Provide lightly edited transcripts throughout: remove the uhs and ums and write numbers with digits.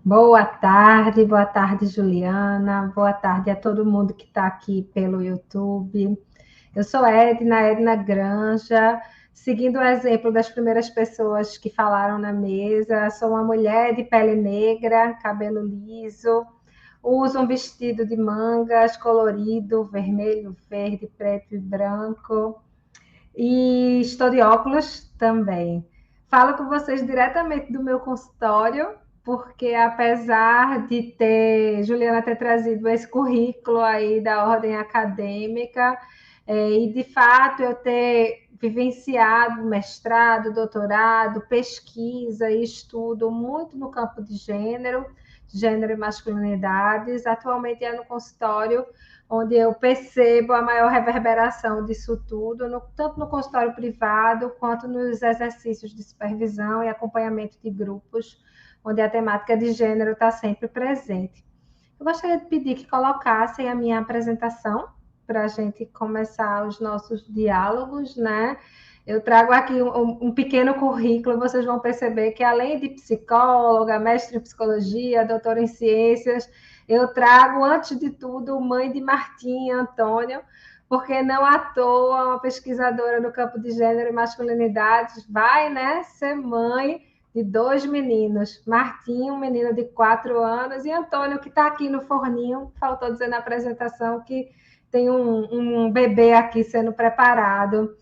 Boa tarde, Juliana, boa tarde a todo mundo que está aqui pelo YouTube. Eu sou Edna Granja, seguindo o exemplo das primeiras pessoas que falaram na mesa. Sou uma mulher de pele negra, cabelo liso, uso um vestido de mangas colorido, vermelho, verde, preto e branco. E estou de óculos também. Falo com vocês diretamente do meu consultório, porque apesar de Juliana ter trazido esse currículo aí da ordem acadêmica, e de fato eu ter vivenciado mestrado, doutorado, pesquisa e estudo muito no campo de gênero e masculinidades, atualmente é no consultório onde eu percebo a maior reverberação disso tudo, tanto no consultório privado, quanto nos exercícios de supervisão e acompanhamento de grupos, onde a temática de gênero está sempre presente. Eu gostaria de pedir que colocassem a minha apresentação para a gente começar os nossos diálogos, né? Eu trago aqui um pequeno currículo, vocês vão perceber que além de psicóloga, mestre em psicologia, doutora em ciências, eu trago, antes de tudo, mãe de Martim Antônio, porque não à toa uma pesquisadora no campo de gênero e masculinidades vai, né, ser mãe de dois meninos, Martim, um menino de 4 anos, e Antônio, que está aqui no forninho, faltou dizer na apresentação que tem um bebê aqui sendo preparado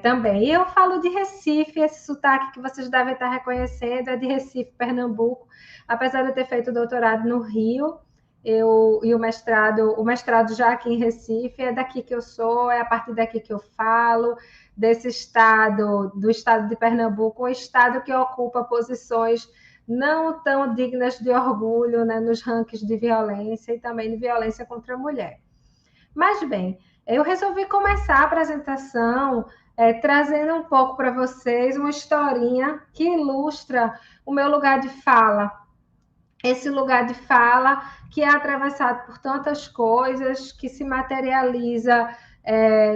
também. E eu falo de Recife, esse sotaque que vocês devem estar reconhecendo é de Recife, Pernambuco, apesar de eu ter feito doutorado no Rio, e o mestrado já aqui em Recife, é daqui que eu sou, é a partir daqui que eu falo, desse estado, do estado de Pernambuco, um estado que ocupa posições não tão dignas de orgulho, né, nos rankings de violência e também de violência contra a mulher. Mas bem, eu resolvi começar a apresentação trazendo um pouco para vocês uma historinha que ilustra o meu lugar de fala. Esse lugar de fala que é atravessado por tantas coisas, que se materializa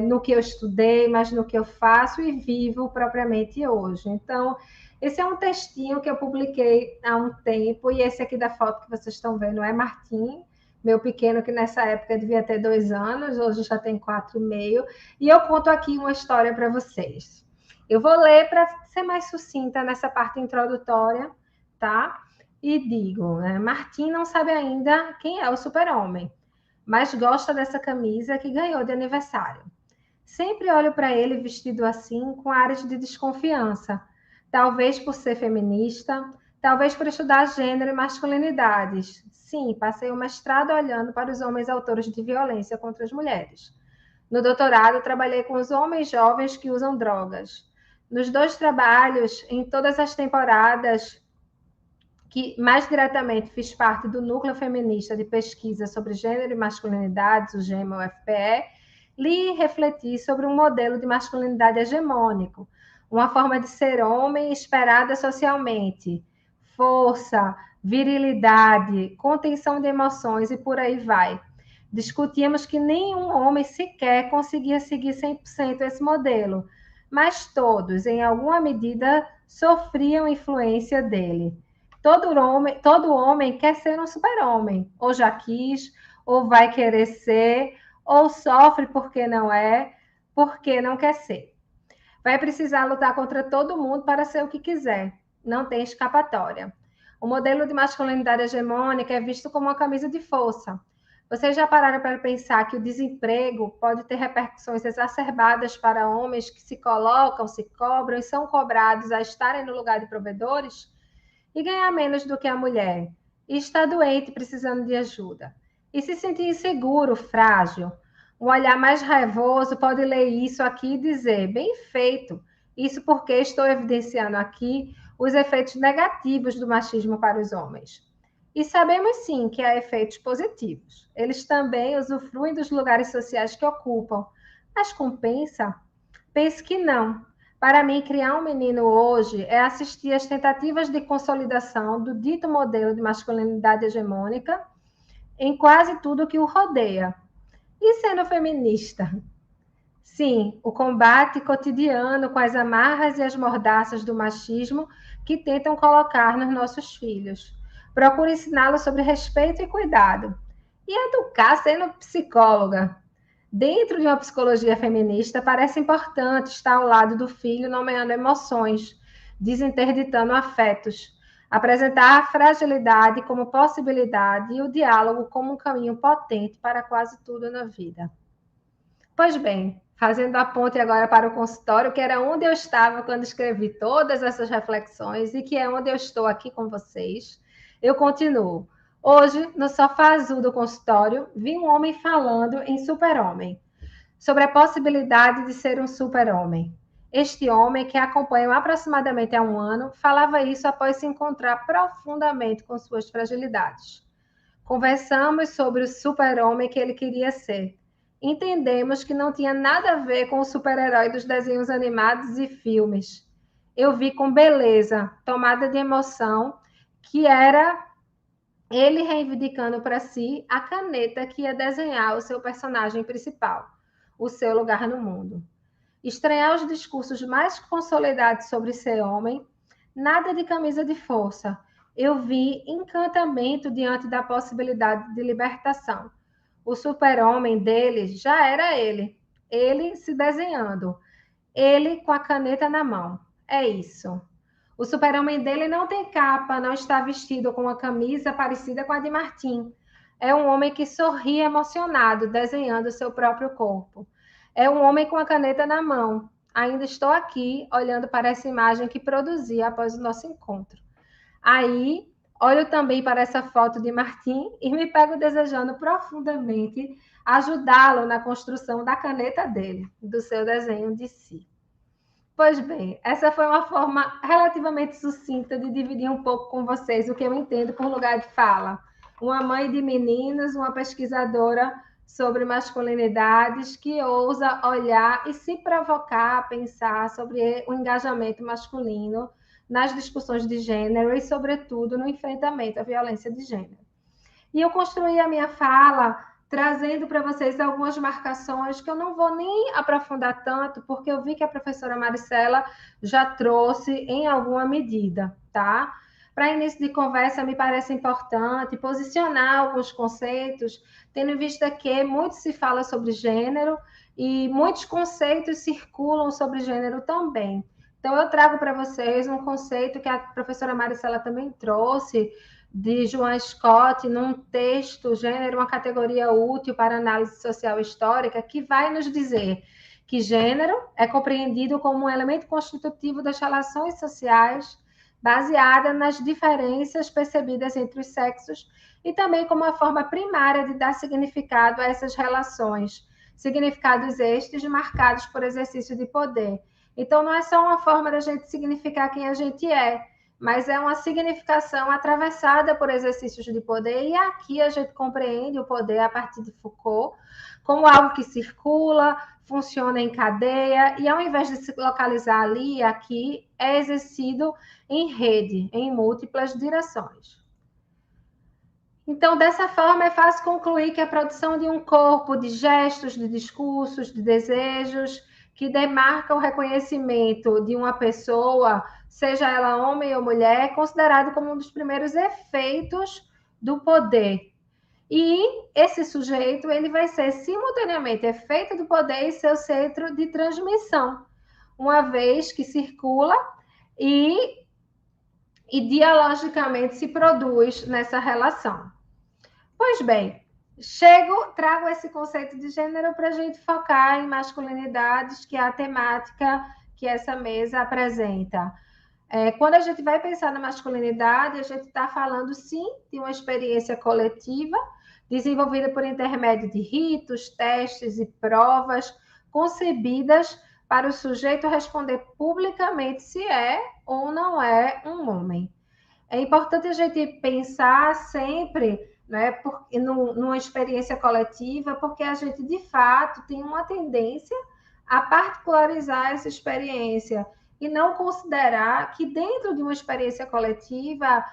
no que eu estudei, mas no que eu faço e vivo propriamente hoje. Então, esse é um textinho que eu publiquei há um tempo, e esse aqui da foto que vocês estão vendo é Martim, meu pequeno, que nessa época devia ter 2 anos, hoje já tem 4,5, e eu conto aqui uma história para vocês. Eu vou ler para ser mais sucinta nessa parte introdutória, tá? E digo, Martim não sabe ainda quem é o super-homem, mas gosta dessa camisa que ganhou de aniversário. Sempre olho para ele vestido assim, com áreas de desconfiança. Talvez por ser feminista, talvez por estudar gênero e masculinidades. Sim, passei o mestrado olhando para os homens autores de violência contra as mulheres. No doutorado, trabalhei com os homens jovens que usam drogas. Nos 2 trabalhos, em todas as temporadas, que mais diretamente fiz parte do Núcleo Feminista de Pesquisa sobre Gênero e Masculinidades, o GEMA-UFPE, li e refleti sobre um modelo de masculinidade hegemônico, uma forma de ser homem esperada socialmente, força, virilidade, contenção de emoções e por aí vai. Discutíamos que nenhum homem sequer conseguia seguir 100% esse modelo, mas todos, em alguma medida, sofriam influência dele. Todo homem quer ser um super-homem, ou já quis, ou vai querer ser, ou sofre porque não quer ser. Vai precisar lutar contra todo mundo para ser o que quiser. Não tem escapatória. O modelo de masculinidade hegemônica é visto como uma camisa de força. Vocês já pararam para pensar que o desemprego pode ter repercussões exacerbadas para homens que se colocam, se cobram e são cobrados a estarem no lugar de provedores? E ganhar menos do que a mulher, e está doente precisando de ajuda, e se sentir inseguro, frágil. Um olhar mais raivoso pode ler isso aqui e dizer: bem feito, isso porque estou evidenciando aqui os efeitos negativos do machismo para os homens. E sabemos sim que há efeitos positivos. Eles também usufruem dos lugares sociais que ocupam. Mas compensa? Pense que não. Para mim, criar um menino hoje é assistir às tentativas de consolidação do dito modelo de masculinidade hegemônica em quase tudo que o rodeia. E sendo feminista? Sim, o combate cotidiano com as amarras e as mordaças do machismo que tentam colocar nos nossos filhos. Procuro ensiná-lo sobre respeito e cuidado. E educar sendo psicóloga. Dentro de uma psicologia feminista, parece importante estar ao lado do filho, nomeando emoções, desinterditando afetos, apresentar a fragilidade como possibilidade e o diálogo como um caminho potente para quase tudo na vida. Pois bem, fazendo a ponte agora para o consultório, que era onde eu estava quando escrevi todas essas reflexões e que é onde eu estou aqui com vocês, eu continuo. Hoje, no sofá azul do consultório, vi um homem falando em super-homem, sobre a possibilidade de ser um super-homem. Este homem, que acompanho aproximadamente há um ano, falava isso após se encontrar profundamente com suas fragilidades. Conversamos sobre o super-homem que ele queria ser. Entendemos que não tinha nada a ver com o super-herói dos desenhos animados e filmes. Eu vi com beleza, tomada de emoção, que era ele reivindicando para si a caneta que ia desenhar o seu personagem principal, o seu lugar no mundo. Estranhar os discursos mais consolidados sobre ser homem, nada de camisa de força. Eu vi encantamento diante da possibilidade de libertação. O super-homem dele já era ele se desenhando, ele com a caneta na mão. É isso. O super-homem dele não tem capa, não está vestido com uma camisa parecida com a de Martim. É um homem que sorri emocionado, desenhando o seu próprio corpo. É um homem com a caneta na mão. Ainda estou aqui, olhando para essa imagem que produzi após o nosso encontro. Aí, olho também para essa foto de Martim e me pego desejando profundamente ajudá-lo na construção da caneta dele, do seu desenho de si. Pois bem, essa foi uma forma relativamente sucinta de dividir um pouco com vocês o que eu entendo por lugar de fala. Uma mãe de meninos, uma pesquisadora sobre masculinidades que ousa olhar e se provocar a pensar sobre o engajamento masculino nas discussões de gênero e, sobretudo, no enfrentamento à violência de gênero. E eu construí a minha fala trazendo para vocês algumas marcações que eu não vou nem aprofundar tanto, porque eu vi que a professora Maricela já trouxe em alguma medida, tá? Para início de conversa, me parece importante posicionar alguns conceitos, tendo em vista que muito se fala sobre gênero e muitos conceitos circulam sobre gênero também. Então, eu trago para vocês um conceito que a professora Maricela também trouxe, de Joan Scott, num texto, Gênero, uma categoria útil para análise social histórica, que vai nos dizer que gênero é compreendido como um elemento constitutivo das relações sociais, baseada nas diferenças percebidas entre os sexos, e também como a forma primária de dar significado a essas relações, significados estes marcados por exercício de poder. Então, não é só uma forma da gente significar quem a gente é, mas é uma significação atravessada por exercícios de poder, e aqui a gente compreende o poder a partir de Foucault como algo que circula, funciona em cadeia, e ao invés de se localizar ali e aqui, é exercido em rede, em múltiplas direções. Então, dessa forma, é fácil concluir que a produção de um corpo de gestos, de discursos, de desejos, que demarca o reconhecimento de uma pessoa, seja ela homem ou mulher, é considerado como um dos primeiros efeitos do poder. E esse sujeito, ele vai ser simultaneamente efeito do poder e seu centro de transmissão, uma vez que circula e dialogicamente se produz nessa relação. Pois bem, trago esse conceito de gênero para a gente focar em masculinidades, que é a temática que essa mesa apresenta. Quando a gente vai pensar na masculinidade, a gente está falando, sim, de uma experiência coletiva, desenvolvida por intermédio de ritos, testes e provas, concebidas para o sujeito responder publicamente se é ou não é um homem. É importante a gente pensar sempre, né, numa experiência coletiva, porque a gente, de fato, tem uma tendência a particularizar essa experiência e não considerar que dentro de uma experiência coletiva,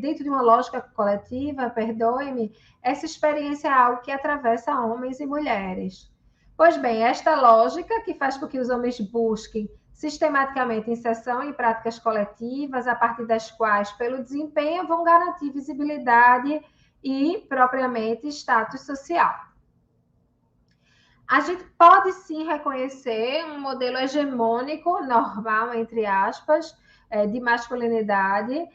dentro de uma lógica coletiva, perdoe-me, essa experiência é algo que atravessa homens e mulheres. Pois bem, esta lógica que faz com que os homens busquem sistematicamente inserção em práticas coletivas, a partir das quais, pelo desempenho, vão garantir visibilidade e, propriamente, status social. A gente pode sim reconhecer um modelo hegemônico, normal, entre aspas, de masculinidade,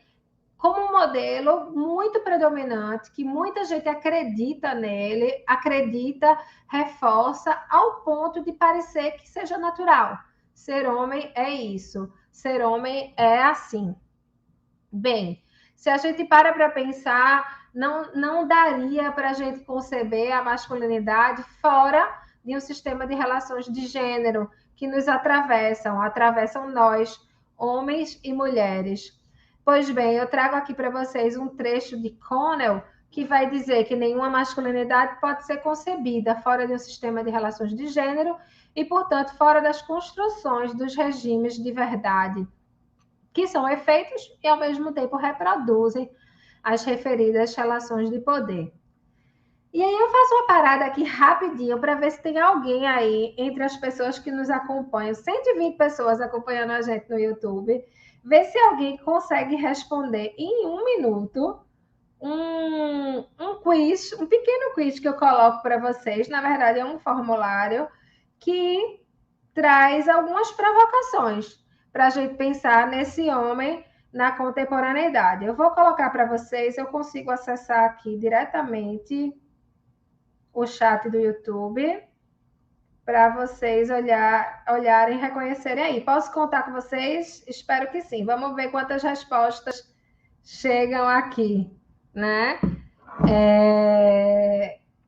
como um modelo muito predominante, que muita gente acredita nele, acredita, reforça, ao ponto de parecer que seja natural. Ser homem é isso, ser homem é assim. Bem, se a gente para pensar, não daria para a gente conceber a masculinidade fora de um sistema de relações de gênero que nos atravessam nós, homens e mulheres. Pois bem, eu trago aqui para vocês um trecho de Connell que vai dizer que nenhuma masculinidade pode ser concebida fora de um sistema de relações de gênero e, portanto, fora das construções dos regimes de verdade, que são efeitos e, ao mesmo tempo, reproduzem as referidas relações de poder. E aí eu faço uma parada aqui rapidinho para ver se tem alguém aí entre as pessoas que nos acompanham, 120 pessoas acompanhando a gente no YouTube, ver se alguém consegue responder em 1 minuto um quiz, um pequeno quiz que eu coloco para vocês. Na verdade, é um formulário que traz algumas provocações para a gente pensar nesse homem na contemporaneidade. Eu vou colocar para vocês, eu consigo acessar aqui diretamente o chat do YouTube para vocês olharem e reconhecerem aí. Posso contar com vocês? Espero que sim. Vamos ver quantas respostas chegam aqui, né?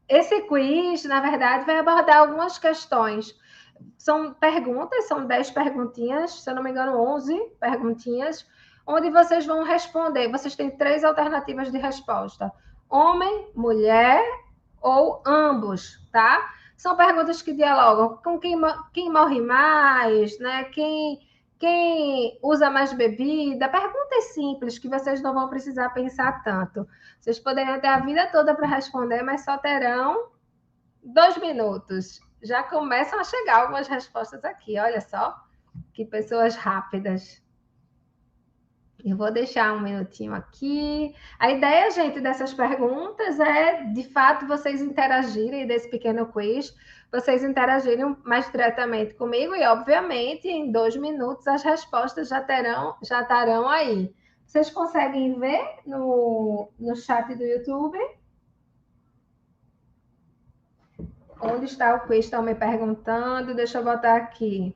Esse quiz, na verdade, vai abordar algumas questões. São perguntas, são 10 perguntinhas, se eu não me engano, 11 perguntinhas, onde vocês vão responder. Vocês têm 3 alternativas de resposta: homem, mulher ou ambos, tá? São perguntas que dialogam com quem morre mais, né? Quem usa mais bebida. Perguntas simples que vocês não vão precisar pensar tanto. Vocês poderiam ter a vida toda para responder, mas só terão 2 minutos. Já começam a chegar algumas respostas aqui. Olha só, que pessoas rápidas. Eu vou deixar 1 minutinho aqui. A ideia, gente, dessas perguntas é, de fato, vocês interagirem desse pequeno quiz, vocês interagirem mais diretamente comigo e, obviamente, em 2 minutos as respostas já estarão aí. Vocês conseguem ver no chat do YouTube? Onde está o quiz? Estão me perguntando. Deixa eu botar aqui.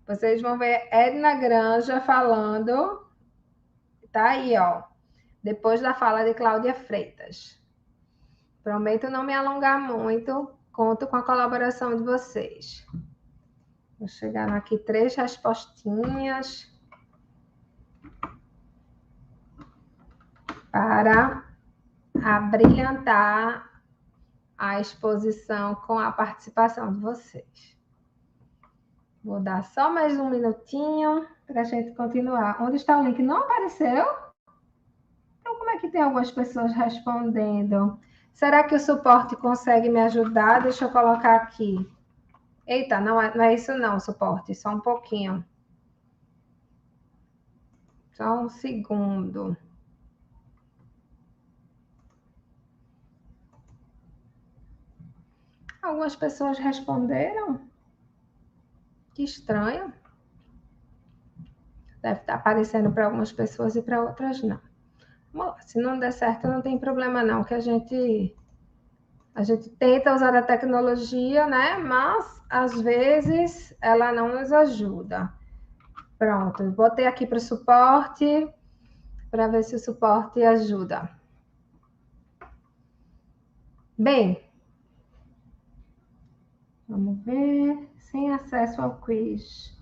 Vocês vão ver Edna Granja falando. Tá aí, ó. Depois da fala de Cláudia Freitas. Prometo não me alongar muito. Conto com a colaboração de vocês. Vou chegar aqui 3 respostinhas. Para abrilhantar a exposição com a participação de vocês. Vou dar só mais 1 minutinho para a gente continuar. Onde está o link? Não apareceu? Então, como é que tem algumas pessoas respondendo? Será que o suporte consegue me ajudar? Deixa eu colocar aqui. Eita, não é isso não, suporte. Só um pouquinho. Só um segundo. Algumas pessoas responderam. Que estranho. Deve estar aparecendo para algumas pessoas e para outras não. Bom, se não der certo, não tem problema não, que a gente tenta usar a tecnologia, né? Mas, às vezes, ela não nos ajuda. Pronto, botei aqui para o suporte, para ver se o suporte ajuda. Bem, vamos ver. Sem acesso ao quiz.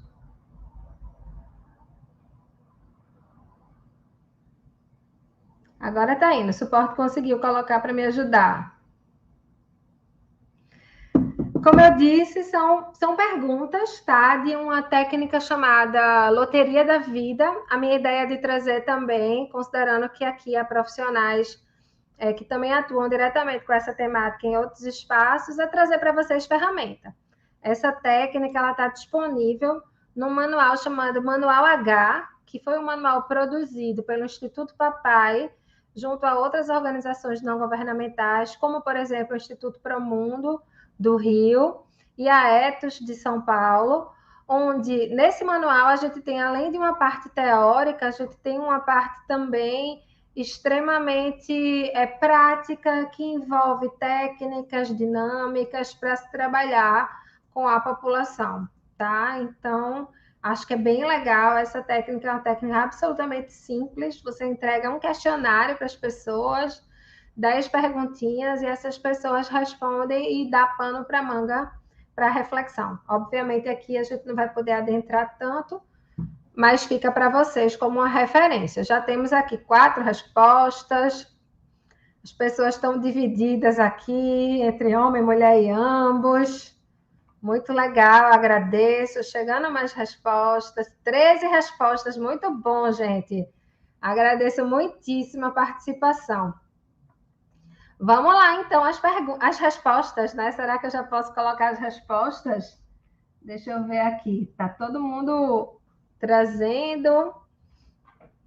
Agora está indo. O suporte conseguiu colocar para me ajudar. Como eu disse, são perguntas, tá? De uma técnica chamada Loteria da Vida. A minha ideia é de trazer também, considerando que aqui há profissionais que também atuam diretamente com essa temática em outros espaços, é trazer para vocês ferramenta. Essa técnica ela está disponível num manual chamado Manual H, que foi um manual produzido pelo Instituto Papai, junto a outras organizações não governamentais, como, por exemplo, o Instituto Promundo, do Rio, e a Ethos, de São Paulo, onde, nesse manual, a gente tem, além de uma parte teórica, a gente tem uma parte também extremamente prática, que envolve técnicas dinâmicas para se trabalhar com a população, tá? Então, acho que é bem legal essa técnica, é uma técnica absolutamente simples. Você entrega um questionário para as pessoas, 10 perguntinhas, e essas pessoas respondem e dá pano para manga para reflexão. Obviamente, aqui a gente não vai poder adentrar tanto, mas fica para vocês como uma referência. Já temos aqui 4 respostas. As pessoas estão divididas aqui entre homem, mulher e ambos. Muito legal, agradeço. Chegando mais respostas, 13 respostas, muito bom, gente. Agradeço muitíssimo a participação. Vamos lá, então, as respostas, né? Será que eu já posso colocar as respostas? Deixa eu ver aqui. Tá todo mundo trazendo.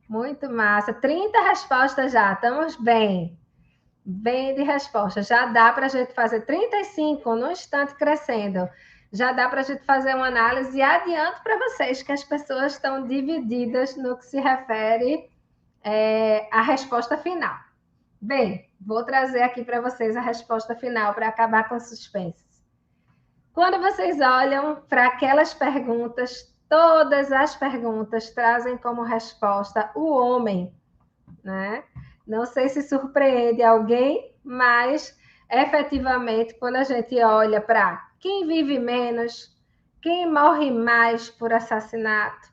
Muito massa. 30 respostas já, estamos bem. Bem de resposta. Já dá para a gente fazer 35 no instante crescendo. Já dá para a gente fazer uma análise e adianto para vocês que as pessoas estão divididas no que se refere à resposta final. Bem, vou trazer aqui para vocês a resposta final para acabar com o suspense. Quando vocês olham para aquelas perguntas, todas as perguntas trazem como resposta o homem, né? Não sei se surpreende alguém, mas efetivamente, quando a gente olha para quem vive menos, quem morre mais por assassinato,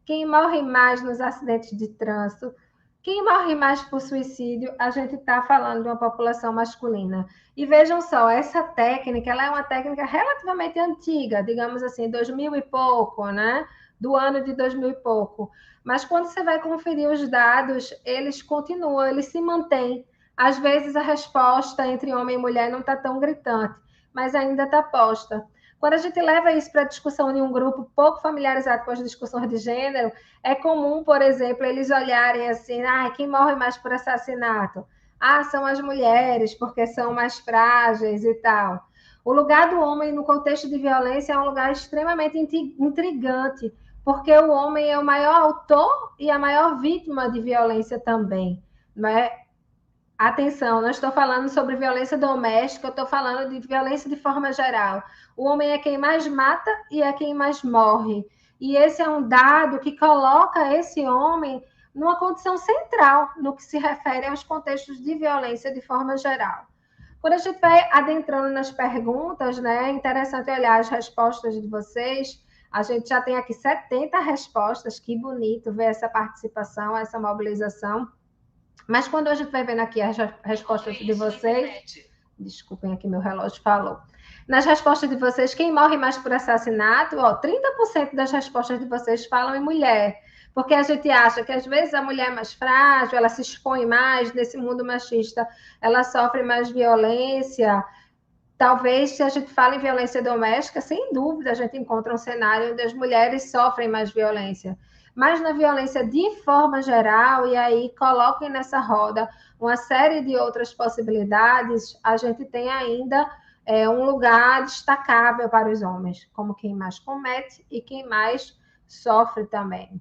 quem morre mais nos acidentes de trânsito, quem morre mais por suicídio, a gente está falando de uma população masculina. E vejam só, essa técnica, ela é uma técnica relativamente antiga, digamos assim, 2000 e pouco, né? Do ano de 2000 e pouco. Mas quando você vai conferir os dados, eles continuam, eles se mantêm. Às vezes a resposta entre homem e mulher não está tão gritante, mas ainda está posta. Quando a gente leva isso para a discussão de um grupo pouco familiarizado com as discussões de gênero, é comum, por exemplo, eles olharem assim, quem morre mais por assassinato? São as mulheres, porque são mais frágeis e tal. O lugar do homem no contexto de violência é um lugar extremamente intrigante, porque o homem é o maior autor e a maior vítima de violência também, não é? Atenção, não estou falando sobre violência doméstica, eu estou falando de violência de forma geral. O homem é quem mais mata e é quem mais morre. E esse é um dado que coloca esse homem numa condição central no que se refere aos contextos de violência de forma geral. Quando a gente vai adentrando nas perguntas, né, é interessante olhar as respostas de vocês. A gente já tem aqui 70 respostas, que bonito ver essa participação, essa mobilização. Mas quando a gente vai vendo aqui as respostas de vocês... Desculpem aqui, meu relógio falou. Nas respostas de vocês, quem morre mais por assassinato? 30% das respostas de vocês falam em mulher. Porque a gente acha que, às vezes, a mulher é mais frágil, ela se expõe mais nesse mundo machista, ela sofre mais violência. Talvez, se a gente fala em violência doméstica, sem dúvida, a gente encontra um cenário onde as mulheres sofrem mais violência. Mas na violência de forma geral, e aí coloquem nessa roda uma série de outras possibilidades, a gente tem ainda um lugar destacável para os homens, como quem mais comete e quem mais sofre também.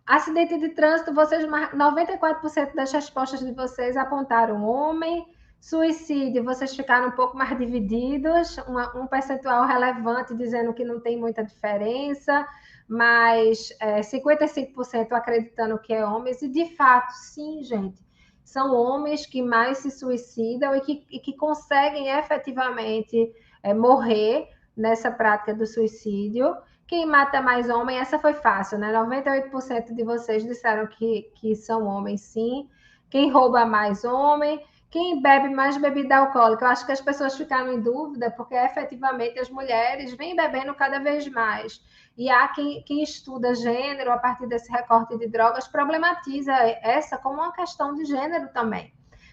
Acidente de trânsito, 94% das respostas de vocês apontaram homem. Suicídio, vocês ficaram um pouco mais divididos, um percentual relevante dizendo que não tem muita diferença, mas 55% acreditando que é homens, e de fato, sim, gente, são homens que mais se suicidam e que conseguem efetivamente morrer nessa prática do suicídio. Quem mata mais homem, essa foi fácil, né? 98% de vocês disseram que são homens, sim. Quem rouba mais homem. Quem bebe mais bebida alcoólica? Eu acho que as pessoas ficaram em dúvida, porque efetivamente as mulheres vêm bebendo cada vez mais. E há quem estuda gênero a partir desse recorte de drogas, problematiza essa como uma questão de gênero também.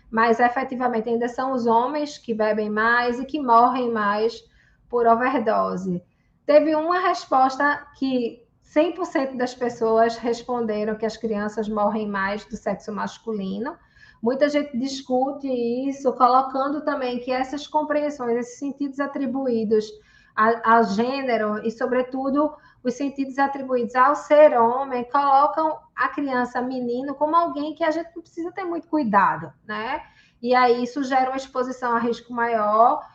Mas efetivamente ainda são os homens que bebem mais e que morrem mais por overdose. Teve uma resposta que 100% das pessoas responderam que as crianças morrem mais do sexo masculino. Muita gente discute isso, colocando também que essas compreensões, esses sentidos atribuídos ao gênero e, sobretudo, os sentidos atribuídos ao ser homem, colocam a criança menino como alguém que a gente não precisa ter muito cuidado, né? E aí isso gera uma exposição a risco maior,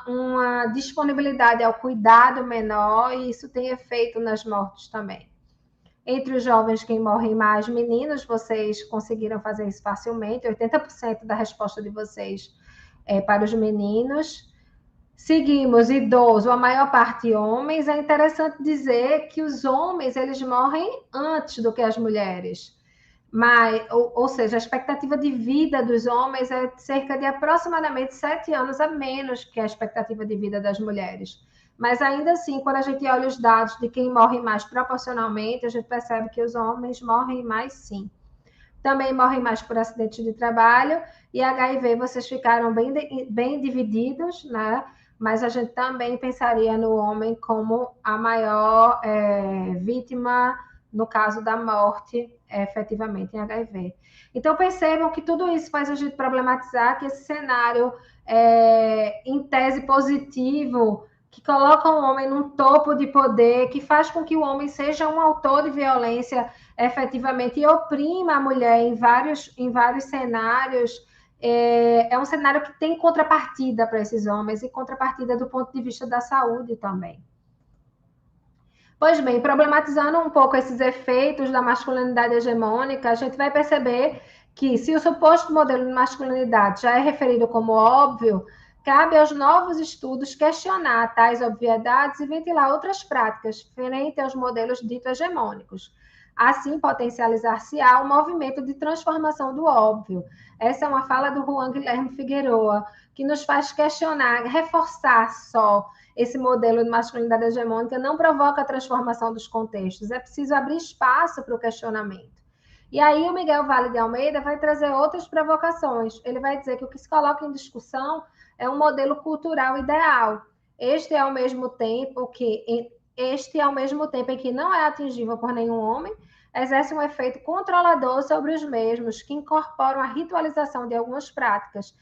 uma disponibilidade ao cuidado menor, e isso tem efeito nas mortes também. Entre os jovens, quem morrem mais meninos, vocês conseguiram fazer isso facilmente, 80% da resposta de vocês é para os meninos. Seguimos, idoso, a maior parte homens. É interessante dizer que os homens, eles morrem antes do que as mulheres. Mas, ou seja, a expectativa de vida dos homens é cerca de aproximadamente 7 anos a menos que a expectativa de vida das mulheres. Mas ainda assim, quando a gente olha os dados de quem morre mais proporcionalmente, a gente percebe que os homens morrem mais sim. Também morrem mais por acidente de trabalho, e HIV vocês ficaram bem divididos, né? Mas a gente também pensaria no homem como a maior vítima no caso da morte, efetivamente, em HIV. Então, percebam que tudo isso faz a gente problematizar que esse cenário, em tese positivo, que coloca o homem num topo de poder, que faz com que o homem seja um autor de violência efetivamente e oprima a mulher em vários cenários, é um cenário que tem contrapartida para esses homens e contrapartida do ponto de vista da saúde também. Pois bem, problematizando um pouco esses efeitos da masculinidade hegemônica, a gente vai perceber que, se o suposto modelo de masculinidade já é referido como óbvio, cabe aos novos estudos questionar tais obviedades e ventilar outras práticas frente aos modelos ditos hegemônicos. Assim, potencializar-se-á o movimento de transformação do óbvio. Essa é uma fala do Juan Guilherme Figueroa, que nos faz questionar, reforçar só esse modelo de masculinidade hegemônica não provoca a transformação dos contextos, é preciso abrir espaço para o questionamento. E aí o Miguel Vale de Almeida vai trazer outras provocações. Ele vai dizer que o que se coloca em discussão é um modelo cultural ideal. Este, ao mesmo tempo em que não é atingível por nenhum homem, exerce um efeito controlador sobre os mesmos, que incorporam a ritualização de algumas práticas.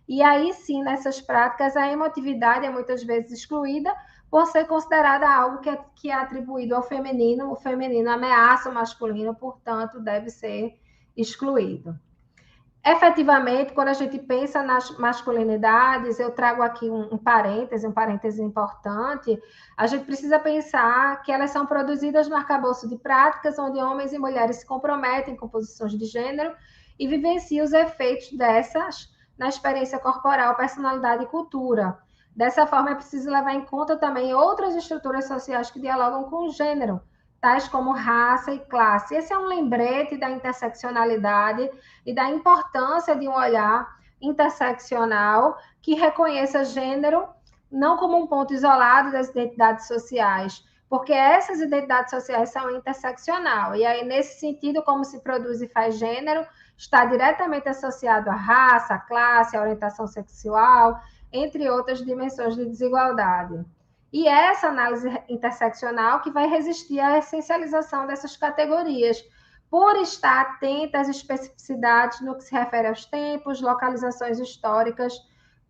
E aí sim, nessas práticas, a emotividade é muitas vezes excluída por ser considerada algo que é atribuído ao feminino. O feminino ameaça o masculino, portanto, deve ser excluído. Efetivamente, quando a gente pensa nas masculinidades, eu trago aqui um parêntese importante, a gente precisa pensar que elas são produzidas no arcabouço de práticas onde homens e mulheres se comprometem com posições de gênero e vivenciam os efeitos dessas na experiência corporal, personalidade e cultura. Dessa forma, é preciso levar em conta também outras estruturas sociais que dialogam com o gênero, tais como raça e classe. Esse é um lembrete da interseccionalidade e da importância de um olhar interseccional que reconheça gênero não como um ponto isolado das identidades sociais, porque essas identidades sociais são interseccional. E aí, nesse sentido, como se produz e faz gênero, está diretamente associado à raça, à classe, à orientação sexual, entre outras dimensões de desigualdade. E é essa análise interseccional que vai resistir à essencialização dessas categorias, por estar atenta às especificidades no que se refere aos tempos, localizações históricas,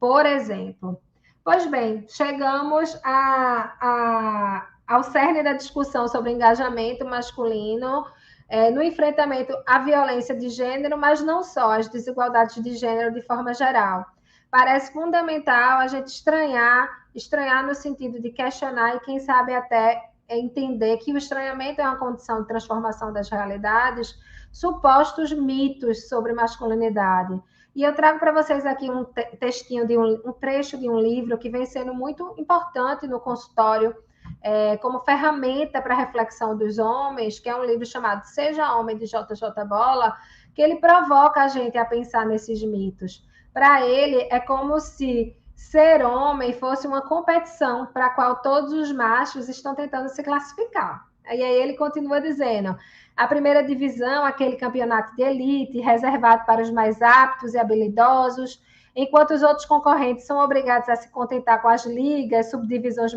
por exemplo. Pois bem, chegamos ao cerne da discussão sobre engajamento masculino, no enfrentamento à violência de gênero, mas não só, as desigualdades de gênero de forma geral. Parece fundamental a gente estranhar no sentido de questionar e, quem sabe, até entender que o estranhamento é uma condição de transformação das realidades, supostos mitos sobre masculinidade. E eu trago para vocês aqui um textinho um trecho de um livro que vem sendo muito importante no consultório, como ferramenta para a reflexão dos homens, que é um livro chamado Seja Homem, de JJ Bola, que ele provoca a gente a pensar nesses mitos. Para ele, é como se ser homem fosse uma competição para a qual todos os machos estão tentando se classificar. E aí ele continua dizendo: a primeira divisão, aquele campeonato de elite, reservado para os mais aptos e habilidosos, enquanto os outros concorrentes são obrigados a se contentar com as ligas, subdivisões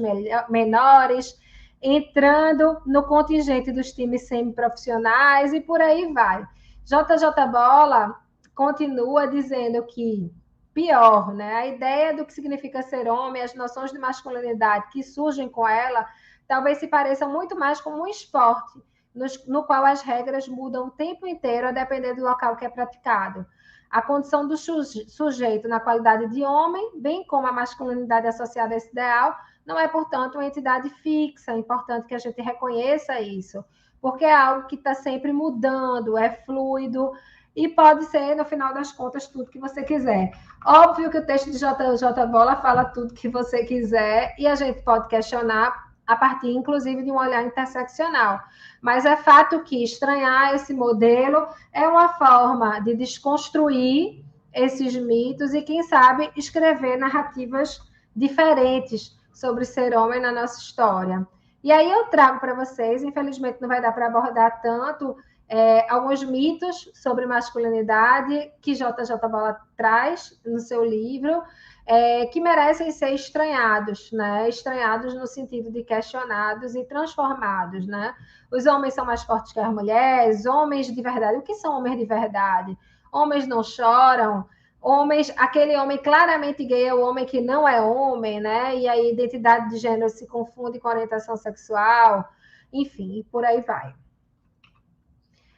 menores, entrando no contingente dos times semiprofissionais e por aí vai. JJ Bola continua dizendo que pior, né? A ideia do que significa ser homem, as noções de masculinidade que surgem com ela, talvez se pareçam muito mais com um esporte, no qual as regras mudam o tempo inteiro a depender do local que é praticado. A condição do sujeito na qualidade de homem, bem como a masculinidade associada a esse ideal, não é, portanto, uma entidade fixa. É importante que a gente reconheça isso, porque é algo que está sempre mudando, é fluido, e pode ser, no final das contas, tudo que você quiser. Óbvio que o texto de JJ Bola fala tudo que você quiser, e a gente pode questionar a partir, inclusive, de um olhar interseccional. Mas é fato que estranhar esse modelo é uma forma de desconstruir esses mitos e, quem sabe, escrever narrativas diferentes sobre ser homem na nossa história. E aí eu trago para vocês, infelizmente não vai dar para abordar tanto, alguns mitos sobre masculinidade que JJ Bola traz no seu livro, que merecem ser estranhados, né? Estranhados no sentido de questionados e transformados, né? Os homens são mais fortes que as mulheres, homens de verdade. O que são homens de verdade? Homens não choram, homens, aquele homem claramente gay é o homem que não é homem, né? E a identidade de gênero se confunde com orientação sexual, enfim, e por aí vai.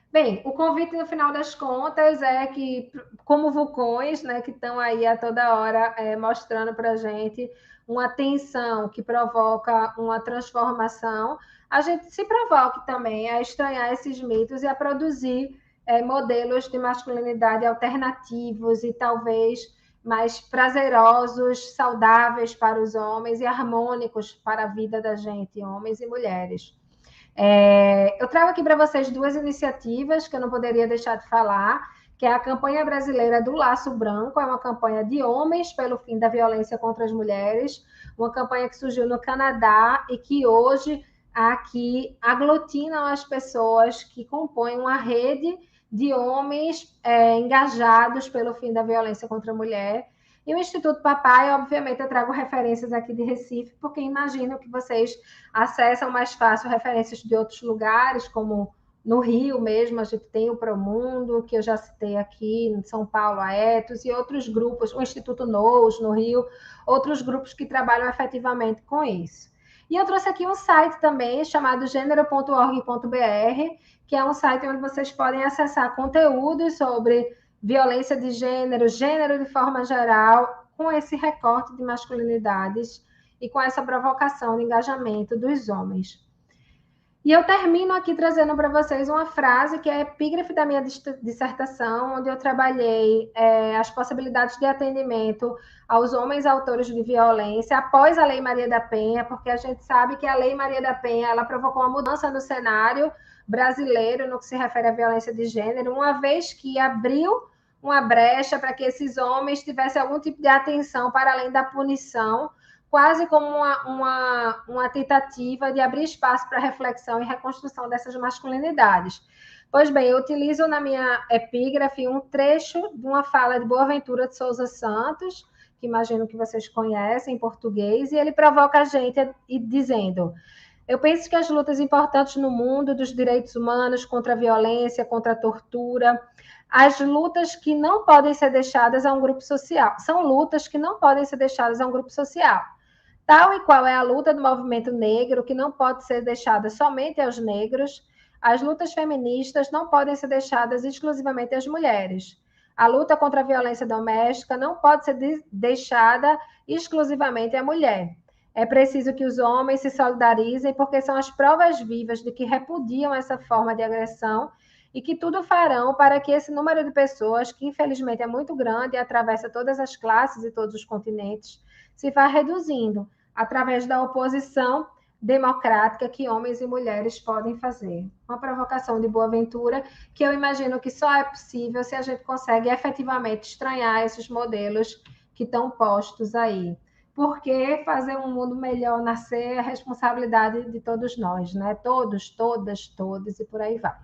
Bem, o convite, no final das contas, é que, como vulcões, né, que estão aí a toda hora mostrando para a gente uma tensão que provoca uma transformação, a gente se provoque também a estranhar esses mitos e a produzir modelos de masculinidade alternativos e talvez mais prazerosos, saudáveis para os homens e harmônicos para a vida da gente, homens e mulheres. Eu trago aqui para vocês duas iniciativas que eu não poderia deixar de falar, que é a campanha brasileira do Laço Branco, é uma campanha de homens pelo fim da violência contra as mulheres, uma campanha que surgiu no Canadá e que hoje aqui aglutinam as pessoas que compõem uma rede de homens engajados pelo fim da violência contra a mulher. E o Instituto Papai, obviamente, eu trago referências aqui de Recife, porque imagino que vocês acessam mais fácil referências de outros lugares, como no Rio mesmo, a gente tem o Promundo, que eu já citei aqui, em São Paulo, a Etos, e outros grupos, o Instituto NOS, no Rio, outros grupos que trabalham efetivamente com isso. E eu trouxe aqui um site também, chamado gênero.org.br, que é um site onde vocês podem acessar conteúdos sobre violência de gênero, gênero de forma geral, com esse recorte de masculinidades e com essa provocação de engajamento dos homens. E eu termino aqui trazendo para vocês uma frase que é epígrafe da minha dissertação, onde eu trabalhei as possibilidades de atendimento aos homens autores de violência após a Lei Maria da Penha, porque a gente sabe que a Lei Maria da Penha ela provocou uma mudança no cenário brasileiro no que se refere à violência de gênero, uma vez que abriu uma brecha para que esses homens tivessem algum tipo de atenção para além da punição, quase como uma tentativa de abrir espaço para reflexão e reconstrução dessas masculinidades. Pois bem, eu utilizo na minha epígrafe um trecho de uma fala de Boaventura de Souza Santos, que imagino que vocês conhecem em português, e ele provoca a gente dizendo: eu penso que as lutas importantes no mundo dos direitos humanos contra a violência, contra a tortura, as lutas que não podem ser deixadas a um grupo social, são lutas que não podem ser deixadas a um grupo social. Tal e qual é a luta do movimento negro, que não pode ser deixada somente aos negros, as lutas feministas não podem ser deixadas exclusivamente às mulheres. A luta contra a violência doméstica não pode ser deixada exclusivamente à mulher. É preciso que os homens se solidarizem, porque são as provas vivas de que repudiam essa forma de agressão e que tudo farão para que esse número de pessoas, que infelizmente é muito grande e atravessa todas as classes e todos os continentes, se vá reduzindo através da oposição democrática que homens e mulheres podem fazer. Uma provocação de Boaventura que eu imagino que só é possível se a gente consegue efetivamente estranhar esses modelos que estão postos aí. Porque fazer um mundo melhor nascer é a responsabilidade de todos nós, né? Todos, todas, todos e por aí vai.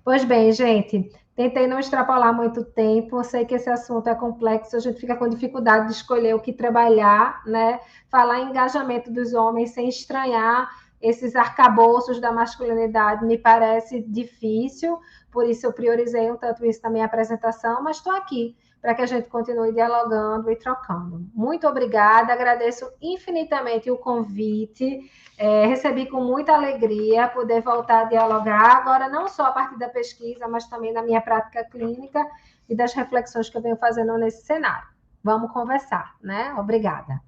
Pois bem, gente, tentei não extrapolar muito tempo. Eu sei que esse assunto é complexo, a gente fica com dificuldade de escolher o que trabalhar, né? Falar em engajamento dos homens sem estranhar esses arcabouços da masculinidade me parece difícil, por isso eu priorizei um tanto isso na minha apresentação, mas estou aqui para que a gente continue dialogando e trocando. Muito obrigada, agradeço infinitamente o convite. Recebi com muita alegria poder voltar a dialogar, agora não só a partir da pesquisa, mas também na minha prática clínica e das reflexões que eu venho fazendo nesse cenário. Vamos conversar, né? Obrigada.